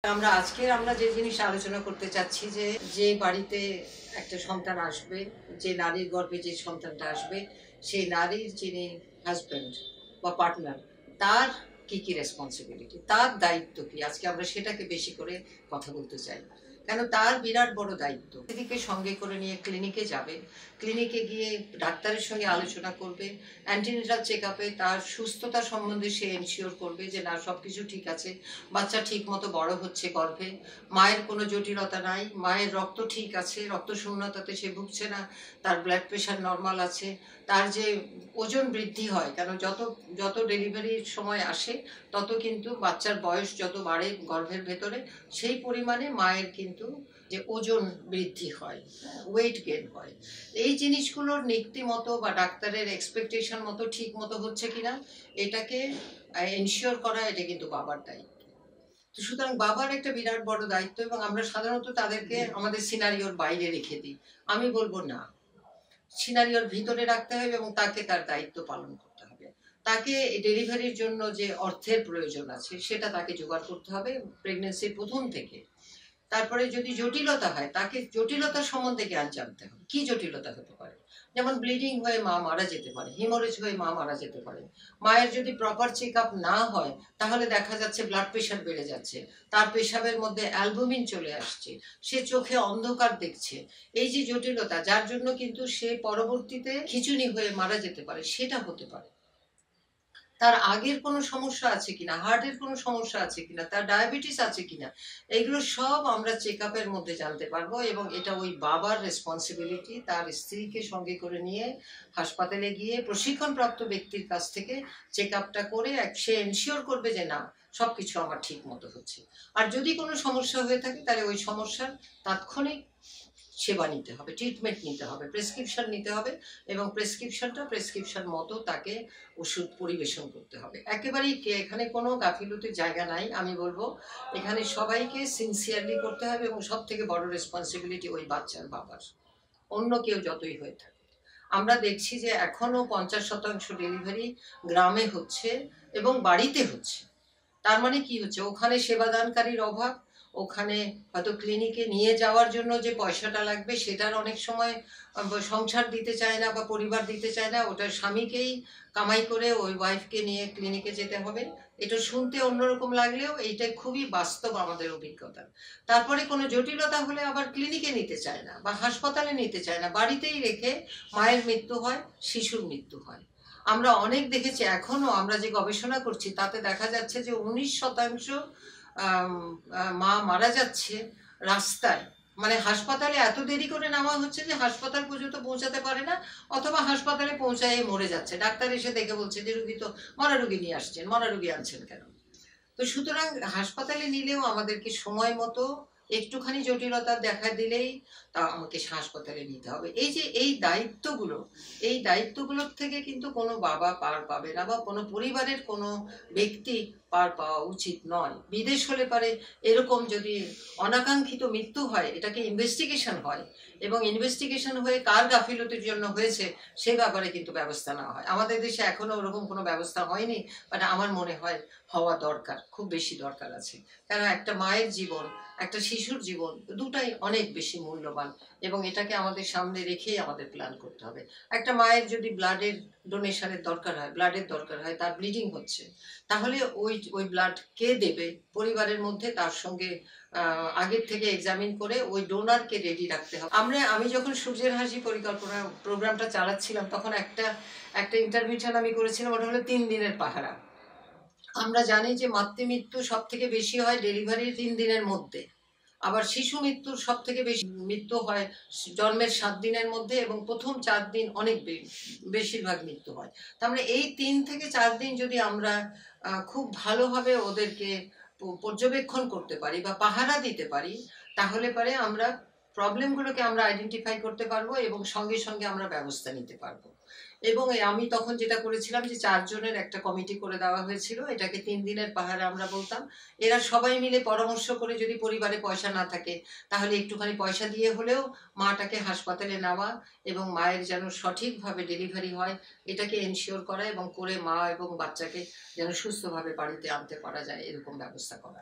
আমরা আমরা যে জিনিস আলোচনা করতে চাচ্ছি যে যে বাড়িতে একটা সন্তান আসবে, যে নারীর গর্ভে যে সন্তানটা আসবে, সেই নারীর যিনি হাজবেন্ড বা পার্টনার, তার কি কি রেসপন্সিবিলিটি, তার দায়িত্ব কি, আজকে আমরা সেটাকে বেশি করে কথা বলতে চাই। কেন তার বিরাট বড় দায়িত্ব। দিদিকে সঙ্গে করে নিয়ে ক্লিনিকে যাবে, ক্লিনিকে গিয়ে ডাক্তারের সঙ্গে আলোচনা করবে, অ্যান্টিনেটাল চেক আপে তার সুস্থতা সম্বন্ধে সে এনশিওর করবে যে না সব কিছু ঠিক আছে, বাচ্চা ঠিক মতো বড় হচ্ছে গর্ভে, মায়ের কোনো জটিলতা নাই, মায়ের রক্ত ঠিক আছে, রক্ত শূন্যতাতে সে ভুগছে না, তার ব্লাড প্রেশার নর্মাল আছে, তার যে ওজন বৃদ্ধি হয়, কেন যত যত ডেলিভারির সময় আসে তত কিন্তু বাচ্চার বয়স যত বাড়ে গর্ভের ভেতরে, সেই পরিমাণে মায়ের কিন্তু যে ওজন বৃদ্ধি হয়, ওয়েট গেন হয়। এই জিনিসগুলোর নীতি মতো বা ডাক্তারের এক্সপেকটেশন মতো ঠিক মতো হচ্ছে কিনা এটাকে এনশিওর করা, এটা কিন্তু বাবার দায়িত্ব। তো সুতরাং বাবার একটা বিরাট বড় দায়িত্ব, এবং আমরা সাধারণত তাদেরকে আমাদের সিনারিওর বাইরে রেখে দিই। আমি বলবো না, সিনারিওর ভিতরে রাখতে হবে এবং তাকে তার দায়িত্ব পালন করতে হবে। তাকে ডেলিভারির জন্য যে অর্থের প্রয়োজন আছে সেটা তাকে জোগাড় করতে হবে প্রেগনেন্সির প্রথম থেকে। তারপরে যদি জটিলতা হয় তাকে জটিলতার সম্বন্ধে জ্ঞান জানতে হবে, কি জটিলতা হতে পারে। যেমন ব্লিডিং হয়ে মা মারা যেতে পারে, হিমোরেজ হয়ে মা মারা যেতে পারে। মায়ের যদি প্রপার চেক আপ না হয় তাহলে দেখা যাচ্ছে ব্লাড প্রেশার বেড়ে যাচ্ছে, তার পেশাবের মধ্যে অ্যালবুমিন চলে আসছে, সে চোখে অন্ধকার দেখছে। এই যে জটিলতা, যার জন্য কিন্তু সে পরবর্তীতে খিঁচুনি হয়ে মারা যেতে পারে, সেটা হতে পারে। তার আগের কোনো সমস্যা আছে কিনা, হার্টের কোনো সমস্যা আছে কিনা, তার ডায়াবেটিস আছে কিনা, এগুলো সব আমরা চেক আপের মধ্যে জানতে পারবো। এবং এটা ওই বাবার রেসপন্সিবিলিটি, তার স্ত্রীকে সঙ্গে করে নিয়ে হাসপাতালে গিয়ে প্রশিক্ষণপ্রাপ্ত ব্যক্তির কাছ থেকে চেক আপটা করে সে এনশিওর করবে যে না সব কিছু আমার ঠিক মতো হচ্ছে। আর যদি কোনো সমস্যা হয়ে থাকে তাহলে ওই সমস্যার তাৎক্ষণিক সেবা নিতে হবে, ট্রিটমেন্ট নিতে হবে, প্রেসক্রিপশন নিতে হবে, এবং প্রেসক্রিপশন মতো তাকে ওষুধ পরিবেশন করতে হবে। একেবারেই এখানে কোনো গাফিলতির জায়গা নাই। আমি বলবো এখানে সবাইকে সিনসিয়ারলি করতে হবে, এবং সব থেকে বড় রেসপন্সিবিলিটি ওই বাচ্চার বাবার, অন্য কেউ যতই হয়ে থাকে। আমরা দেখছি যে এখনো 50% ডেলিভারি গ্রামে হচ্ছে এবং বাড়িতে হচ্ছে। তার মানে কি হচ্ছে, ওখানে সেবাদানকারীর অভাব, ওখানে হয়তো ক্লিনিকে নিয়ে যাওয়ার জন্য যে পয়সাটা লাগবে সেটার অনেক সময় সংসার দিতে চায় না বা পরিবার দিতে চায় না, ওটা স্বামীকেই কামাই করে ওই ওয়াইফকে নিয়ে ক্লিনিকে যেতে হবে। এটা শুনতে অন্যরকম লাগলেও এইটা খুবই বাস্তব আমাদের অভিজ্ঞতা। তারপরে কোনো জটিলতা হলে আবার ক্লিনিকে নিতে চায় না বা হাসপাতালে নিতে চায় না, বাড়িতেই রেখে মায়ের মৃত্যু হয়, শিশুর মৃত্যু হয়। আমরা অনেক দেখেছি, এখনো আমরা যে গবেষণা করছি তাতে দেখা যাচ্ছে যে 19% মা মারা যাচ্ছে রাস্তায়। মানে হাসপাতালে এত দেরি করে নেওয়া হচ্ছে যে হাসপাতাল পর্যন্ত পৌঁছাতে পারে না, অথবা হাসপাতালে পৌঁছায় মরে যাচ্ছে, ডাক্তার এসে দেখে বলছে যে রুগী তো মরা রুগী নিয়ে আসছেন, মরা রুগী আনছেন কেন। তো সুতরাং হাসপাতালে নিলেও আমাদেরকে সময় মতো একটুখানি জটিলতা দেখা দিলেই তা আমাকে হাসপাতালে নিতে হবে। এই যে এই দায়িত্বগুলোর থেকে কিন্তু কোনো বাবা পার পাবে না বা কোনো পরিবারের কোনো ব্যক্তি পার পাওয়া উচিত নয়। বিদেশ হলে পারে এরকম যদি অনাকাঙ্ক্ষিত মৃত্যু হয়, এটাকে ইনভেস্টিগেশন হয়, এবং ইনভেস্টিগেশন হয়ে কার গাফিলতির জন্য হয়েছে সে ব্যাপারে কিন্তু ব্যবস্থা নেওয়া হয়। আমাদের দেশে এখনো ওরকম কোনো ব্যবস্থা হয়নি, মানে আমার মনে হয় হওয়া দরকার, খুব বেশি দরকার আছে। কারণ একটা মায়ের জীবন, একটা শিশুর জীবন, দুটাই অনেক বেশি মূল্যবান, এবং এটাকে আমাদের সামনে রেখেই আমাদের প্ল্যান করতে হবে। একটা মায়ের যদি ব্লাডের ডোনেশনের দরকার হয়, ব্লাডের দরকার হয়, তার ব্লিডিং হচ্ছে, তাহলে ওই ওই ব্লাড কে দেবে, পরিবারের মধ্যে তার সঙ্গে আগের থেকে এক্সামিন করে ওই ডোনারকে রেডি রাখতে হবে। আমি যখন সূর্যের হাসি পরিকল্পনা প্রোগ্রামটা চালাচ্ছিলাম তখন একটা একটা ইন্টারভিউশন আমি করেছিলাম, ওটা হলো 3 দিনের পাহারা। আমরা জানি যে মাতৃমৃত্যু সব থেকে বেশি হয় ডেলিভারির 3 দিনের মধ্যে, আবার শিশু মৃত্যুর সব থেকে বেশি মৃত্যু হয় জন্মের 7 দিনের মধ্যে, এবং প্রথম 4 দিন অনেক বেশিরভাগ মৃত্যু হয়। তার মানে এই 3 থেকে 4 দিন যদি আমরা খুব ভালোভাবে ওদেরকে পর্যবেক্ষণ করতে পারি বা পাহারা দিতে পারি, তাহলে পরে আমরা প্রবলেমগুলোকে আমরা আইডেন্টিফাই করতে পারবো এবং সঙ্গে সঙ্গে আমরা ব্যবস্থা নিতে পারবো। এবং আমি তখন যেটা করেছিলাম যে 4 জনের একটা কমিটি করে দেওয়া হয়েছিল, এটাকে 3 দিনের পাহারা আমরা বলতাম। এরা সবাই মিলে পরামর্শ করে যদি পরিবারে পয়সা না থাকে তাহলে একটুখানি পয়সা দিয়ে হলেও মাটাকে হাসপাতালে নেওয়া এবং মায়ের যেন সঠিকভাবে ডেলিভারি হয় এটাকে এনশিওর করা, এবং করে মা এবং বাচ্চাকে যেন সুস্থভাবে বাড়িতে আনতে পারা যায় এরকম ব্যবস্থা করা।